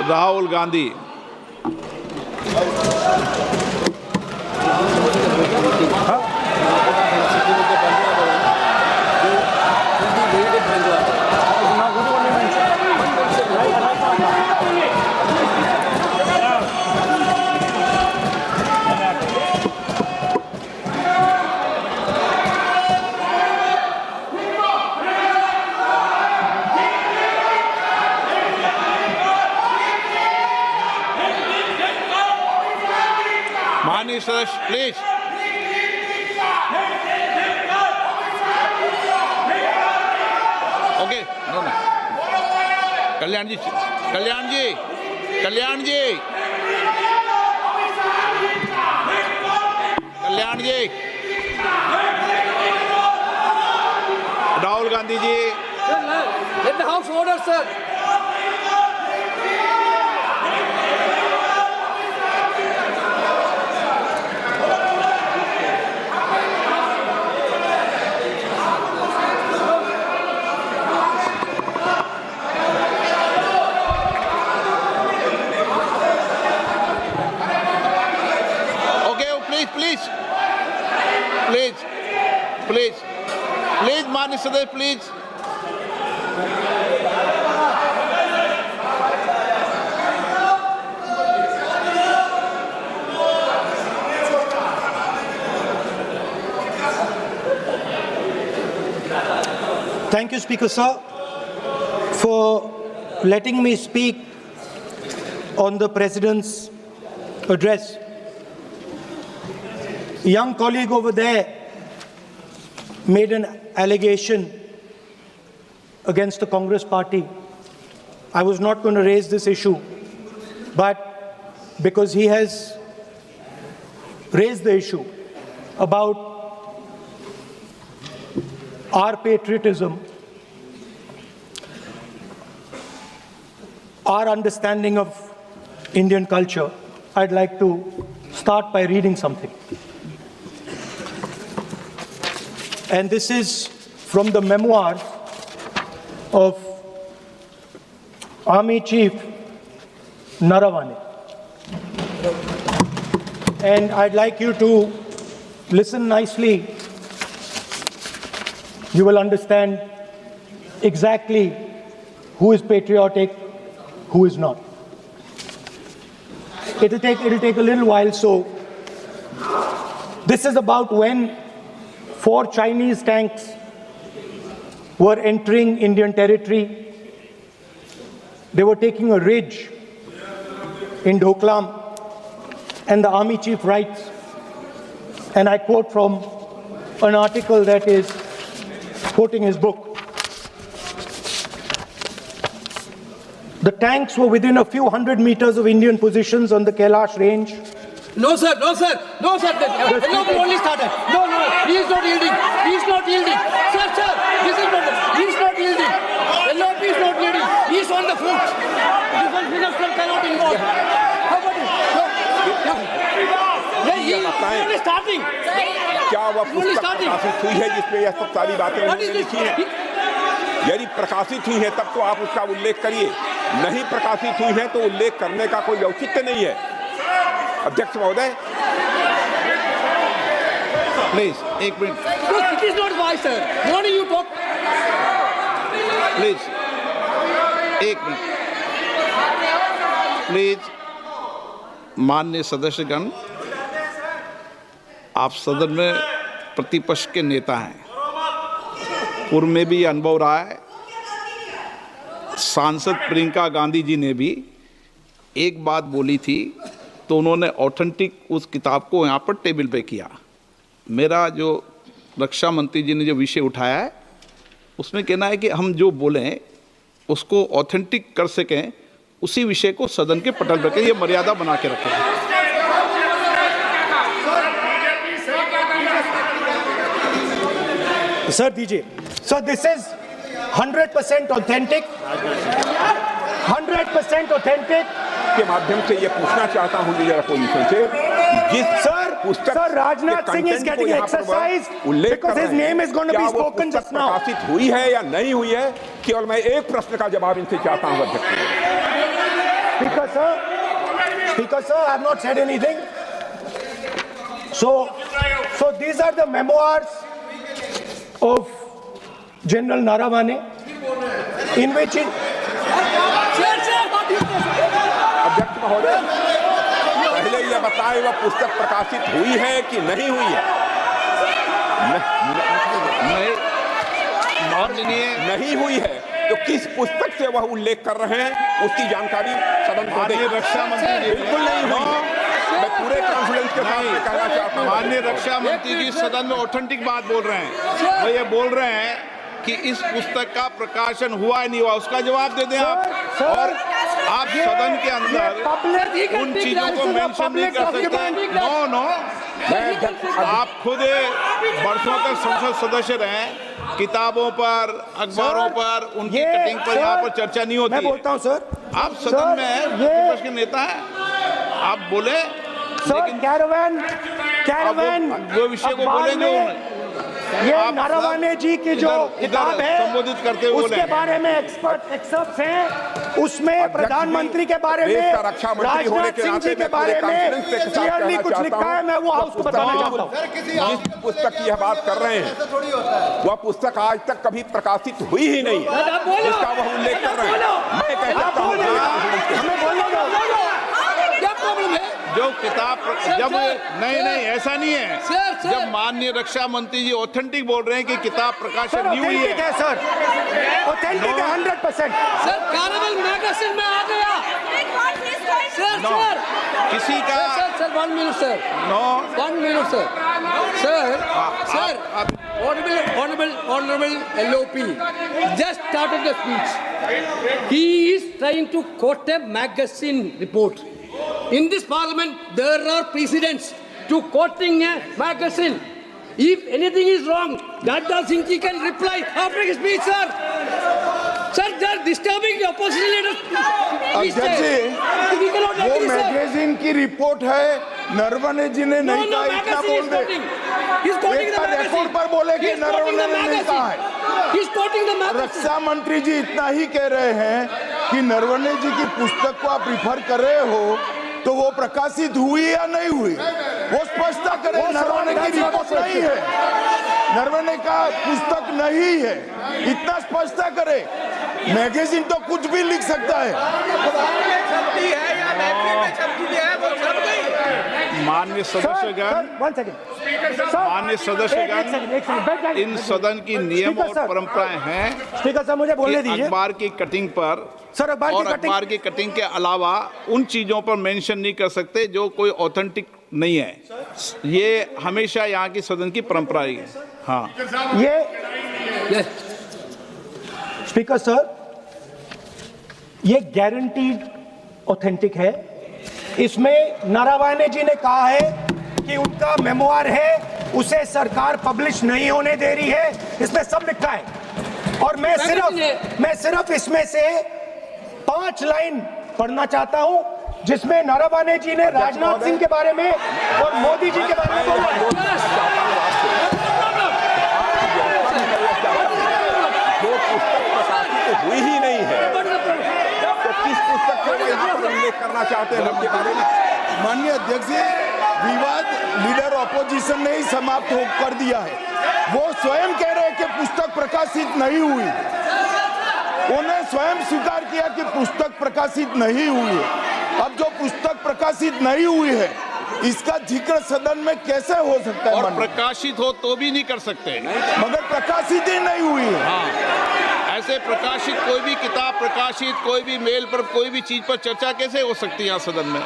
राहुल गांधी। माननीय सदस्य please. Okay, no no. Kalyan ji, Kalyan ji, Kalyan ji, Kalyan ji, Rahul Gandhi ji. Let the House order, sir. Please please please please माननीय सदस्य please. Thank you, Speaker Sir, for letting me speak on the President's address. A young colleague over there made an allegation against the Congress party. I was not going to raise this issue, but because he has raised the issue about our patriotism, our understanding of Indian culture, I'd like to start by reading something. And this is from the memoirs of Army Chief Naravane. And I'd like you to listen nicely. You will understand exactly who is patriotic, who is not. It'll take a little while. So this is about when 4 Chinese tanks were entering Indian territory. They were taking a ridge in Doklam, and the Army Chief writes, and I quote from an article that is quoting his book. The tanks were within a few hundred meters of Indian positions on the Kailash range. No, sir, no, sir, no, sir. The only started. No, no, he is not yielding. He is not yielding. Sir, sir, this is not. He is not yielding. LOP is not yielding. He is on the foot. Defense minister cannot involve. How about it? He is only starting. क्या वह पुस्तक प्रकाशित हुई है जिसमें यह सब सारी बातें उन्होंने लिखी हैं? यदि प्रकाशित हुई है तब तो आप उसका उल्लेख करिए। नहीं प्रकाशित हुई है तो उल्लेख करने का कोई औचित्य नहीं है। अध्यक्ष महोदय, प्लीज एक minute. It is not wise, sir. Morning you talk. Please एक मिनट। प्लीज माननीय सदस्यगण, आप सदन में प्रतिपक्ष के नेता हैं। पूर्व में भी अनुभव रहा है। सांसद प्रियंका गांधी जी ने भी एक बात बोली थी तो उन्होंने ऑथेंटिक उस किताब को यहाँ पर टेबल पे किया। मेरा जो रक्षा मंत्री जी ने जो विषय उठाया है उसमें कहना है कि हम जो बोलें उसको ऑथेंटिक कर सकें, उसी विषय को सदन के पटल पर ये मर्यादा बना के रखें। Sir, DJ. So this is 100% authentic. 100% authentic. के माध्यम से ये पूछना चाहता हूँ लीडर अपोजिशन से, जिस Sir, Rajnath Singh is getting exercised because his name is going to be spoken just now. प्रकाशित हुई है या नहीं हुई है, केवल मैं एक प्रश्न का जवाब इनसे चाहता हूँ अध्यक्ष। Speaker, sir, I have not said anything. So these are the memoirs of General Naravane, in which Sir, what is this? अध्यक्ष महोदय, पहले यह बताएं वह पुस्तक प्रकाशित हुई है कि नहीं हुई है? नहीं हुई है तो किस पुस्तक से वह उल्लेख कर रहे हैं उसकी जानकारी सदन को दें। रक्षा मंत्री जी बिल्कुल नहीं हुई। मैं पूरे कॉन्फिडेंस के साथ में कहना चाहता हूं। माननीय रक्षा मंत्री जी सदन में ऑथेंटिक बात बोल रहे हैं। वो ये बोल रहे हैं कि इस पुस्तक का प्रकाशन हुआ है नहीं हुआ, उसका जवाब दे दें आप। और आप सदन के अंदर उन चीजों को मेंशन नहीं कर सकते। नो आप खुद वर्षों तक संसद सदस्य रहे, किताबों पर, अखबारों पर, उनकी कटिंग पर यहाँ पर चर्चा नहीं होती। मैं बोलता हूँ सर, आप सदन में विपक्ष के नेता हैं, आप बोले, लेकिन कैरावैन वो विषय को बोले जो ये नारावाने जी की जो किताब है संबोधित करते हुए उसके बारे में एक्सपर्ट्स हैं, उसमें प्रधानमंत्री के बारे में, राजनाथ सिंह जी के बारे में क्लियरली कुछ लिखा है। मैं वो हाउस को बताना चाहता हूँ। जिस पुस्तक की यह बात कर रहे हैं वह पुस्तक आज तक कभी प्रकाशित हुई ही नहीं है जिसका वह उल्लेख कर रहे हैं। मैं कह सकता हूँ क्या प्रॉब्लम है? जो किताब जब नहीं ऐसा नहीं है। जब माननीय रक्षा मंत्री जी ऑथेंटिक बोल रहे हैं कि किताब प्रकाशन नहीं हुई है सर, ऑथेंटिक है 100%। सर कैरावैन मैगजीन में आ गया। सर किसी का sir 1 minute sir, 1 minute sir honorable LOP just started the speech. He is trying to quote a magazine report. In this parliament, there are precedents to quoting a magazine. If anything is wrong, Dada Singh ji can reply after his speech, sir. Sir, they are disturbing the opposition leaders. अध्यक्ष जी, वो magazine की report है, नरवणे जी ने नहीं कहा, इतना बोल दे। एक बार रिपोर्ट पर बोले कि नरवणे ने नहीं कहा है। रक्षा मंत्री जी इतना ही कह रहे हैं कि नरवणे जी की पुस्तक को आप रिफर कर रहे हो तो वो प्रकाशित हुई या नहीं हुई, वो स्पष्ट करे। नरवणे की रिपोर्ट नहीं है, नरवणे का पुस्तक नहीं है, इतना स्पष्ट करे। मैगजीन तो कुछ भी लिख सकता है। माननीय सदस्यगण, माननीय सदस्यगण, इन सदन की नियम और परंपराएं हैं। स्पीकर साहब मुझे बोलने दीजिए। अखबार की कटिंग पर सर, अखबार की कटिंग के अलावा उन चीजों पर मेंशन नहीं कर सकते जो कोई ऑथेंटिक नहीं है। ये हमेशा यहाँ की सदन की परंपरा है। हाँ, ये स्पीकर सर, ये गारंटीड ऑथेंटिक है। इसमें नारावाने जी ने कहा है कि उनका मेमोआर है, उसे सरकार पब्लिश नहीं होने दे रही है, इसमें सब लिखा है। और मैं सिर्फ इसमें से 5 लाइन पढ़ना चाहता हूं जिसमें नारावाने जी ने राजनाथ सिंह के बारे में और मोदी जी के बारे में बोला है। जो पुस्तक प्रकाशित हुई ही नहीं है तो किस पुस्तक को यहाँ पर उल्लेख करना चाहते हैं हम के बारे में? माननीय अध्यक्ष जी, विवाद लीडर ऑपोजिशन ने ही समाप्त कर दिया है। वो स्वयं कह रहे हैं कि पुस्तक प्रकाशित नहीं हुई, उन्हें स्वयं स्वीकार किया कि पुस्तक प्रकाशित नहीं हुई है। अब जो पुस्तक प्रकाशित नहीं हुई है इसका जिक्र सदन में कैसे हो सकता है? और प्रकाशित हो तो भी नहीं कर सकते, मगर प्रकाशित ही नहीं हुई है। हाँ, ऐसे प्रकाशित कोई भी किताब प्रकाशित, कोई भी मेल पर, कोई भी चीज पर चर्चा कैसे हो सकती है यहाँ सदन में?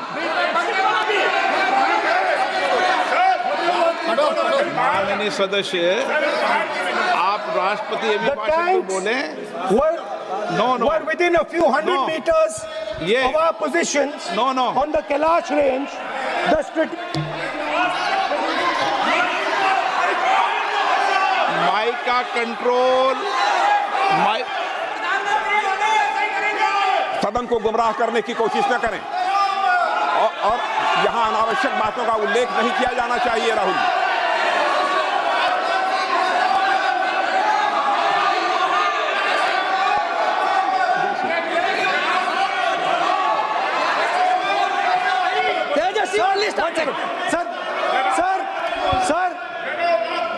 माननीय सदस्य, आप राष्ट्रपति अभिभाषण को बोले। Were within a few hundred meters of our positions on the Kailash range. Mic का कंट्रोल, सदन को गुमराह करने की कोशिश न करें और यहाँ अनावश्यक बातों का उल्लेख नहीं किया जाना चाहिए। राहुल जी, सर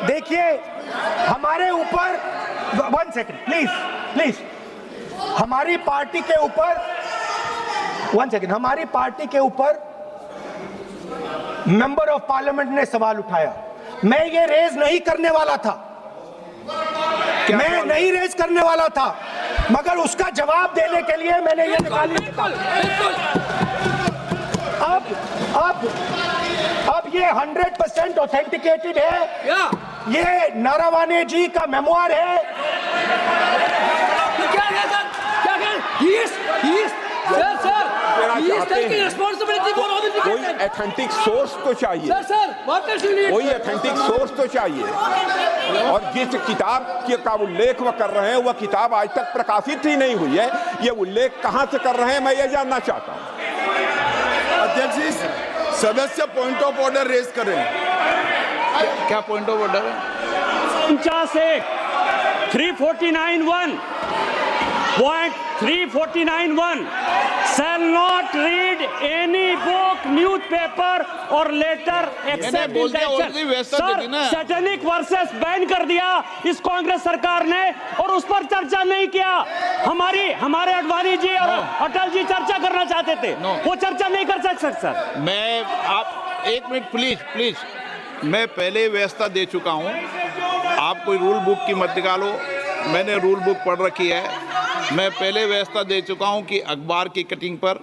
देखिए, हमारे ऊपर 1 सेकंड प्लीज, हमारी पार्टी के ऊपर 1 सेकंड, हमारी पार्टी के ऊपर मेंबर ऑफ पार्लियामेंट ने सवाल उठाया। मैं ये रेज नहीं करने वाला था, मैं नहीं रेज करने वाला था, मगर उसका जवाब देने के लिए मैंने ये निकाली। अब ये 100% ऑथेंटिकेटेड है, ये नारावाने जी का मेमोयर है। क्या है सर? क्या है? He is taking responsibility for all the कोई defense. ऑथेंटिक सोर्स तो चाहिए, Sir, what else you need? कोई ऑथेंटिक सोर्स तो चाहिए। और जिस किताब का उल्लेख वह कर रहे हैं, वह किताब आज तक प्रकाशित ही नहीं हुई है। ये उल्लेख कहां से कर रहे हैं, मैं ये जानना चाहता हूं। अध्यक्ष जी, सदस्य पॉइंट ऑफ ऑर्डर रेज करें। क्या पॉइंट ऑफ ऑर्डर है? 349(1) Point 349(1) shall not read any book, newspaper or letter except बोल in दिया, the already व्यवस्था Sir, दे दी ना। सैटेनिक वर्सेस बैन कर दिया इस कांग्रेस सरकार ने और उस पर चर्चा नहीं किया। हमारे अडवाणी जी और अटल जी चर्चा करना चाहते थे, वो चर्चा नहीं कर सकते सर। मैं आप 1 मिनट प्लीज, मैं पहले व्यवस्था दे चुका हूं। आप कोई रूल बुक की मत निकालो, मैंने रूल बुक पढ़ रखी है। मैं पहले व्यवस्था दे चुका हूं कि अखबार की कटिंग पर,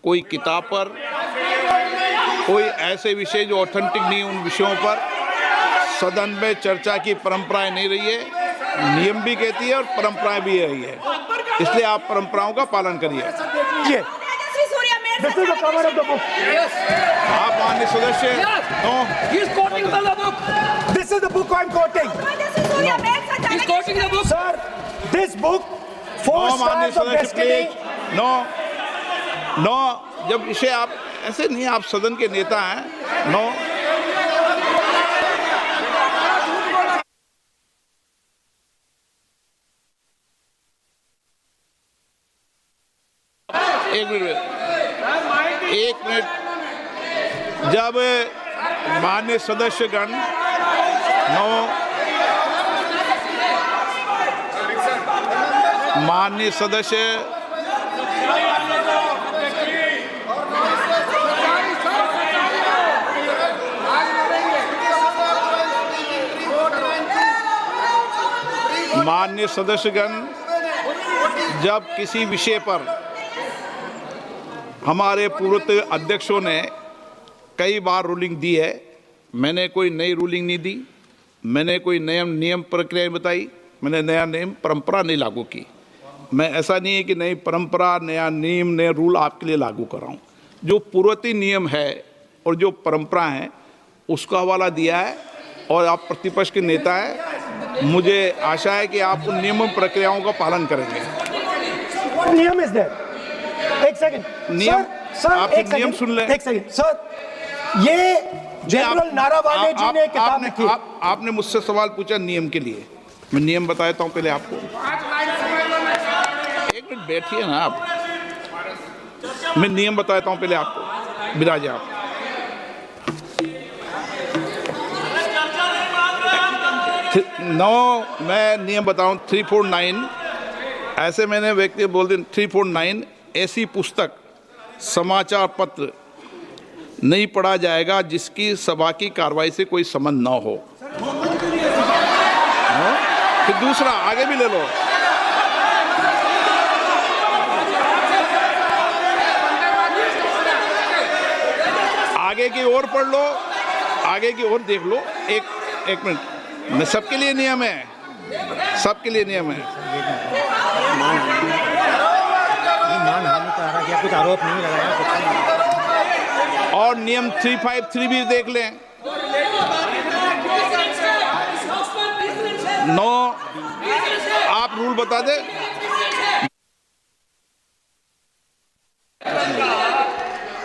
कोई किताब पर, कोई ऐसे विषय जो ऑथेंटिक नहीं, उन विषयों पर सदन में चर्चा की परंपराएं नहीं रही है। नियम भी कहती है और परंपराएं भी रही है, इसलिए आप परंपराओं का पालन करिए। This is the cover of the book. आप माननीय सदस्य, no, He is quoting from the book. This is the book I'm quoting. He is quoting the book. Sir, this book, Four no माननीय Stars of सदस्य Destiny. Please, no, जब इसे आप ऐसे नहीं, आप सदन के नेता हैं, नो। एक मिनट, जब माननीय सदस्यगण, माननीय सदस्य, माननीय सदस्यगण, जब किसी विषय पर हमारे पूर्व अध्यक्षों ने कई बार रूलिंग दी है, मैंने कोई नई रूलिंग नहीं दी, मैंने कोई नियम प्रक्रिया बताई, मैंने नया नियम परंपरा नहीं लागू की। मैं ऐसा नहीं है कि नई परंपरा, नया नियम, नया रूल आपके लिए लागू कर रहा हूँ। जो पूर्ववर्ती नियम है और जो परंपरा है उसका हवाला दिया है, और आप प्रतिपक्ष के नेता हैं, मुझे आशा है कि आप उन नियम प्रक्रियाओं का पालन करेंगे। नियम इज देयर। एक सेकंड, नियम, आप एक नियम सेकंड, सुन लें। एक सेकंड सर, ये जनरल नारावाने जी ने किताब लिखी। आपने मुझसे सवाल पूछा नियम के लिए, मैं नियम बताता हूं पहले आपको। 1 मिनट बैठिए ना आप, मैं नियम बताता हूं पहले आपको। बिराजे आप। मैं नियम बताऊं 349, ऐसे मैंने व्यक्ति बोल दी 349, ऐसी पुस्तक, समाचार पत्र नहीं पढ़ा जाएगा जिसकी सभा की कार्रवाई से कोई संबंध न हो। फिर दूसरा आगे भी ले लो, आगे की ओर पढ़ लो, आगे की ओर देख लो। एक मिनट, मैं सबके लिए नियम है, सबके लिए नियम है। कुछ आरोप नहीं लगाया। और नियम 353 भी देख लें। नो, आप रूल बता दे।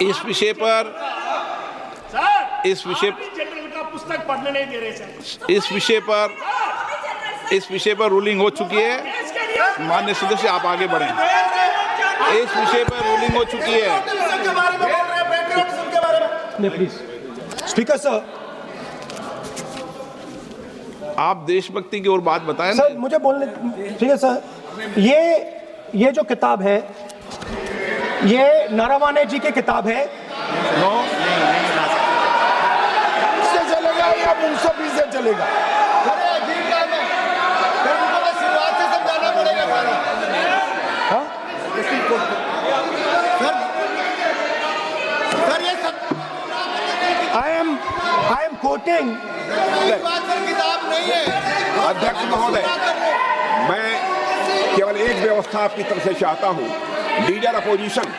इस विषय पर जनरल का पुस्तक पढ़ने नहीं दे रहे सर। इस विषय पर रूलिंग हो चुकी है। माननीय सदस्य, आप आगे बढ़ें। इस विषय पर रूलिंग हो चुकी है। रखने प्लीज। स्पीकर सर, आप देशभक्ति की ओर बात बताएं ना। सर मुझे बोलने, ठीक है सर, ये जो किताब है ये नारावाने जी की किताब है। नो, से चलेगा या मुंसफी से चलेगा? अरे अजीब काम है, फिर उनको तो शुरुआत से समझाना पड़ेगा सारा। हाँ? सर ये सब आई एम कोटिंग। इस बात पर किताब नहीं है। अध्यक्ष महोदय, मैं केवल एक व्यवस्था आपकी तरफ से चाहता हूं, लीडर अपोजिशन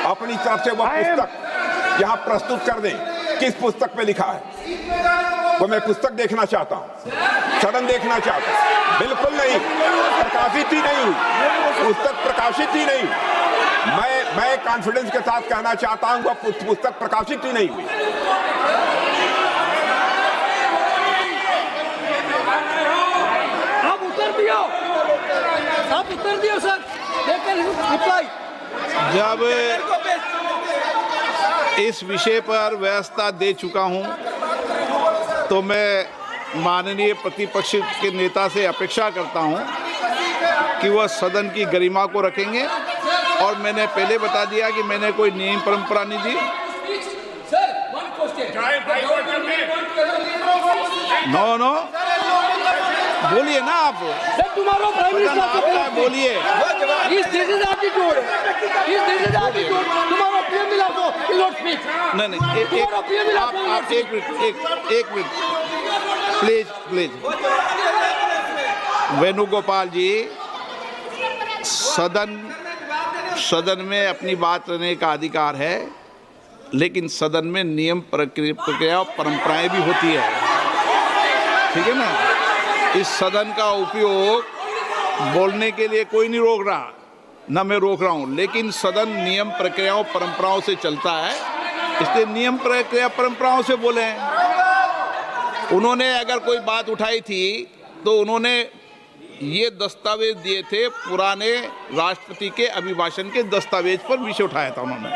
अपनी तरफ से वह पुस्तक यहां प्रस्तुत कर दें। किस पुस्तक पे लिखा है वो मैं पुस्तक देखना चाहता हूं, सदन देखना चाहता हूं। बिल्कुल नहीं, प्रकाशित ही नहीं हुई पुस्तक, प्रकाशित ही नहीं। मैं कॉन्फिडेंस के साथ कहना चाहता हूं वह पुस्तक प्रकाशित ही नहीं हुई। आप उत्तर दियो सर, लेकिन रिप्लाई जब इस विषय पर व्यवस्था दे चुका हूं तो मैं माननीय प्रतिपक्ष के नेता से अपेक्षा करता हूं कि वह सदन की गरिमा को रखेंगे। और मैंने पहले बता दिया कि मैंने कोई नियम परंपरा नहीं दी। नो, बोलिए ना आप, तुम्हारा प्राइम मिनिस्टर बोलिए। इस दिस इज एटीट्यूड, इस दिस इज एटीट्यूड। तुम्हारा पीएम मिला तो विल नॉट स्पीक। नहीं, तुम्हारा पीएम मिला आप एक मिनट प्लीज। वेणुगोपाल जी, सदन में अपनी बात करने का अधिकार है, लेकिन सदन में नियम प्रक्रिया और परंपराएं भी होती है, ठीक है ना। इस सदन का उपयोग बोलने के लिए कोई नहीं रोक रहा, ना मैं रोक रहा हूं, लेकिन सदन नियम प्रक्रियाओं परंपराओं से चलता है, इसलिए नियम प्रक्रिया परंपराओं से बोले। उन्होंने अगर कोई बात उठाई थी तो उन्होंने ये दस्तावेज दिए थे, पुराने राष्ट्रपति के अभिभाषण के दस्तावेज पर विषय उठाया था उन्होंने।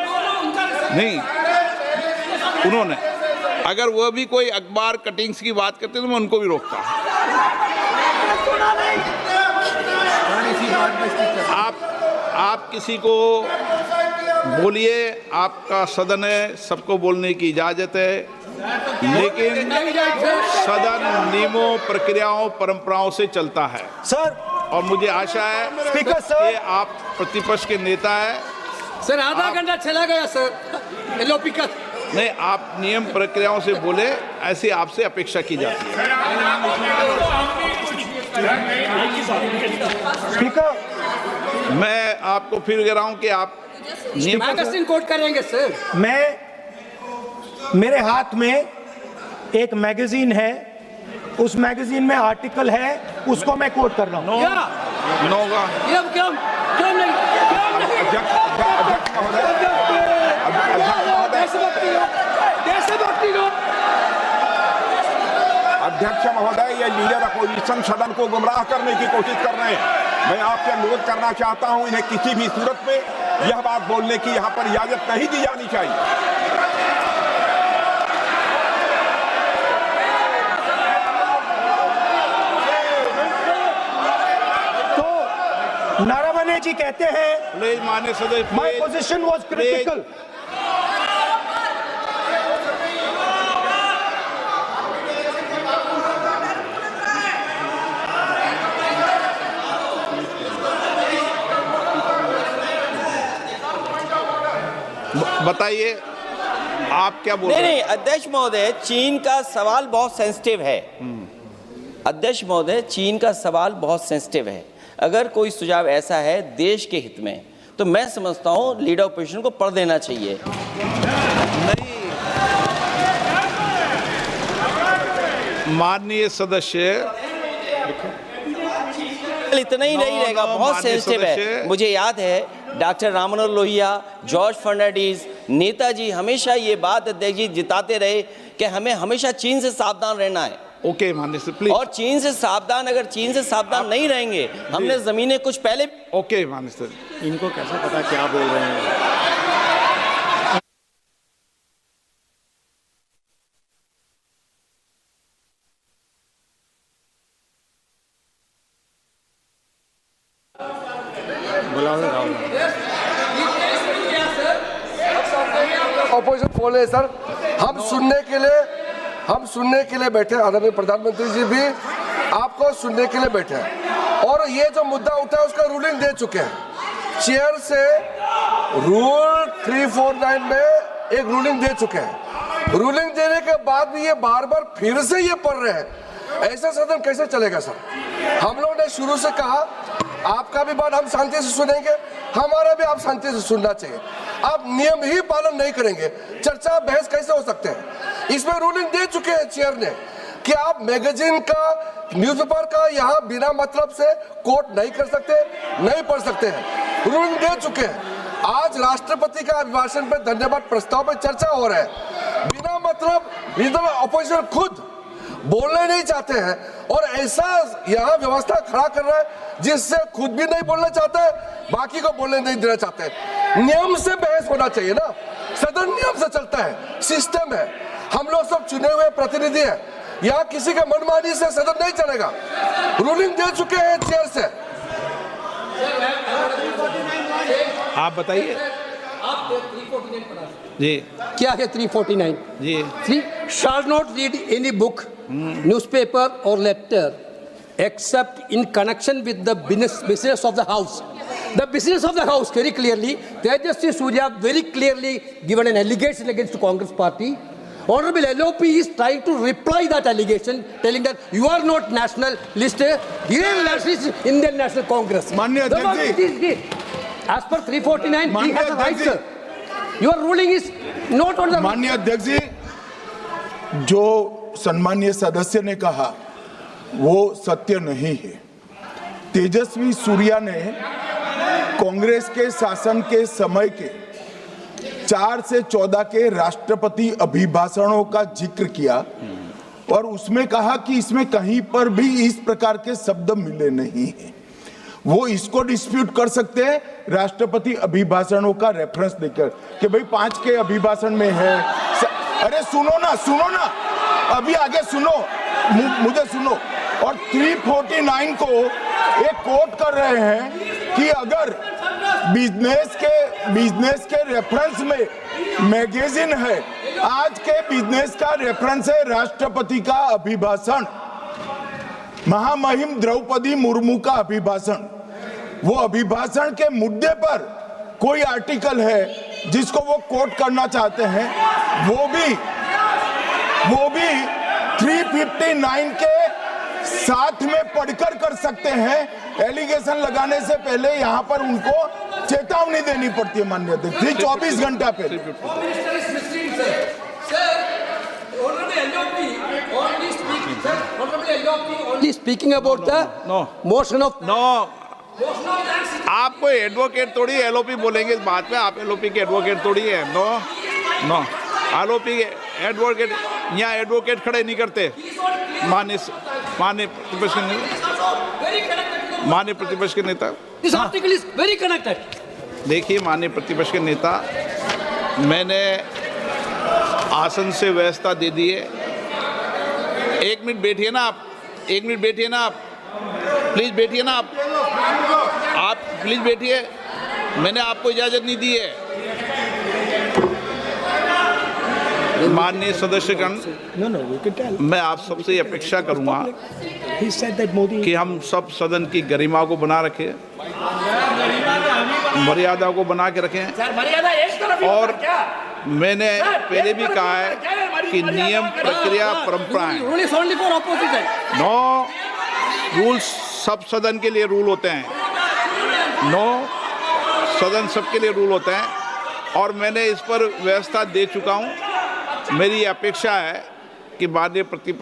अगर वह भी कोई अखबार कटिंग्स की बात करते तो मैं उनको भी रोकता। आप किसी को बोलिए, आपका सदन है, सबको बोलने की इजाजत है, लेकिन सदन नियमों प्रक्रियाओं परंपराओं से चलता है सर। और मुझे आशा है स्पीकर सर, कि आप प्रतिपक्ष के नेता है। सर आधा घंटा चला गया सर, एलओपी का नहीं, आप नियम प्रक्रियाओं से बोले, ऐसी आपसे अपेक्षा की जाती है। स्पीकर, मैं आपको फिर कह रहा हूं कि आप मैगजीन कोट करेंगे सर। मेरे हाथ में एक मैगजीन है, उस मैगजीन में आर्टिकल है, उसको मैं कोट कर रहा हूं। अध्यक्ष महोदय, ये लीडर अपोजिशन सदन को गुमराह करने की कोशिश कर रहे हैं। मैं आपसे अनुरोध करना चाहता हूं, इन्हें किसी भी सूरत में यह बात बोलने की यहां पर इजाजत नहीं दी जानी चाहिए। तो नारावाने जी कहते हैं, प्लीज माननीय सदस्य, माय पोजीशन वाज क्रिटिकल। बताइए आप क्या बोल रहे हैं? नहीं, अध्यक्ष महोदय, चीन का सवाल बहुत सेंसिटिव है। अध्यक्ष महोदय, चीन का सवाल बहुत सेंसिटिव है। अगर कोई सुझाव ऐसा है देश के हित में, तो मैं समझता हूं लीडर ऑपोजिशन को पढ़ देना चाहिए। नहीं, माननीय सदस्य, इतना ही नहीं रहेगा, बहुत सेंसिटिव है। मुझे याद है डॉक्टर राम मनोहर लोहिया, जॉर्ज फर्नांडीज, नेताजी हमेशा ये बात अध्यक्ष जी जिताते रहे कि हमें हमेशा चीन से सावधान रहना है। ओके माननीय सर, प्लीज। और चीन से सावधान, अगर चीन से सावधान नहीं रहेंगे, हमने जमीनें कुछ पहले। ओके माननीय सर, इनको कैसे पता क्या बोल रहे हैं? ऑपोजिशन फोन है सर, हम सुनने के लिए बैठे, आदरणीय प्रधानमंत्री जी भी आपको सुनने के लिए बैठे हैं और ये जो मुद्दा उठा है उसका रूलिंग दे चुके हैं। चेयर से रूल 349 में एक रूलिंग दे चुके हैं। रूलिंग देने के बाद भी ये बार बार फिर से ये पढ़ रहे हैं, ऐसा सदन कैसे चलेगा सर? हम लोगों ने शुरू से कहा आपका भी बात हम शांति से सुनेंगे, हमारा भी आप शांति से सुनना चाहिए। आप नियम ही पालन नहीं करेंगे, चर्चा बहस कैसे हो सकते हैं? इसमें रूलिंग दे चुके हैं चेयर ने कि आप मैगजीन का, न्यूज़पेपर का यहाँ बिना मतलब से कोट नहीं कर सकते, नहीं पढ़ सकते हैं। रूलिंग दे चुके हैं। आज राष्ट्रपति का अभिभाषण पे धन्यवाद प्रस्ताव पे चर्चा हो रहा है, बिना मतलब विरोधी अपोजिशन खुद बोलने नहीं चाहते हैं और ऐसा यहाँ व्यवस्था खड़ा कर रहा है जिससे खुद भी नहीं बोलना चाहता है, बाकी को बोलने नहीं देना चाहते हैं। नियम से बहस होना चाहिए ना, सदन नियम से चलता है, सिस्टम है, हम लोग सब चुने हुए प्रतिनिधि हैं, यहाँ किसी के मनमानी से सदन नहीं चलेगा। रूलिंग दे चुके हैं चेयर से। आप बताइए जी, क्या है 349? जी, 3 shall not read any book, newspaper or letter except in connection with the business of the house. The business of the house, very clearly, Tejasvi Surya very clearly given an allegation against the Congress party. Honorable LOP is trying to reply that allegation, telling that you are not national list, Indian national, Indian National Congress. माननीय अध्यक्ष जी, as per 349, he has a right, sir. Your ruling is not on the. माननीय अध्यक्ष जी, जो सम्मानीय सदस्य ने कहा वो सत्य नहीं है। तेजस्वी सूर्या ने कांग्रेस के शासन के समय के 4 से 14 के राष्ट्रपति अभिभाषणों का जिक्र किया और उसमें कहा कि इसमें कहीं पर भी इस प्रकार के शब्द मिले नहीं हैं। वो इसको डिस्प्यूट कर सकते हैं राष्ट्रपति अभिभाषणों का रेफरेंस देकर कि भाई 5 के अभिभाषण में है। अरे सुनो ना, अभी आगे सुनो, मुझे सुनो। और 349 को एक कोट कर रहे हैं कि अगर बिजनेस के रेफरेंस में मैगजीन है, आज के बिजनेस का रेफरेंस है राष्ट्रपति का अभिभाषण, महामहिम द्रौपदी मुर्मू का अभिभाषण। वो अभिभाषण के मुद्दे पर कोई आर्टिकल है जिसको वो कोट करना चाहते हैं, वो भी 359 के साथ में पढ़कर कर सकते हैं। एलिगेशन लगाने से पहले यहाँ पर उनको चेतावनी देनी पड़ती है माननीय अध्यक्ष, 24 घंटा पहले। Only speaking about the motion of. आप कोई एडवोकेट थोड़ी एलओपी बोलेंगे इस बात पे, आप एलओपी के एडवोकेट थोड़ी है। नो एलओपी के एडवोकेट, यहाँ एडवोकेट खड़े नहीं करते। माननीय प्रतिपक्ष के नेता, This article is very connected. देखिए माननीय प्रतिपक्ष के नेता, मैंने आसन से व्यवस्था दे दी है। 1 मिनट बैठिए ना आप, 1 मिनट बैठिए ना आप, प्लीज बैठिए ना आप प्लीज बैठिए। मैंने आपको इजाजत नहीं दी है। माननीय सदस्यगण, मैं आप सबसे अपेक्षा करूंगा कि हम सब सदन की गरिमा को बना रखें, मर्यादा को बना के रखें। और मैंने पहले भी कहा है कि नियम, प्रक्रिया, परंपराएं, नो रूल्स सब सदन के लिए रूल होते हैं, सदन सबके लिए रूल होते हैं और मैंने इस पर व्यवस्था दे चुका हूं। मेरी अपेक्षा है कि माननीय प्रतिपक्ष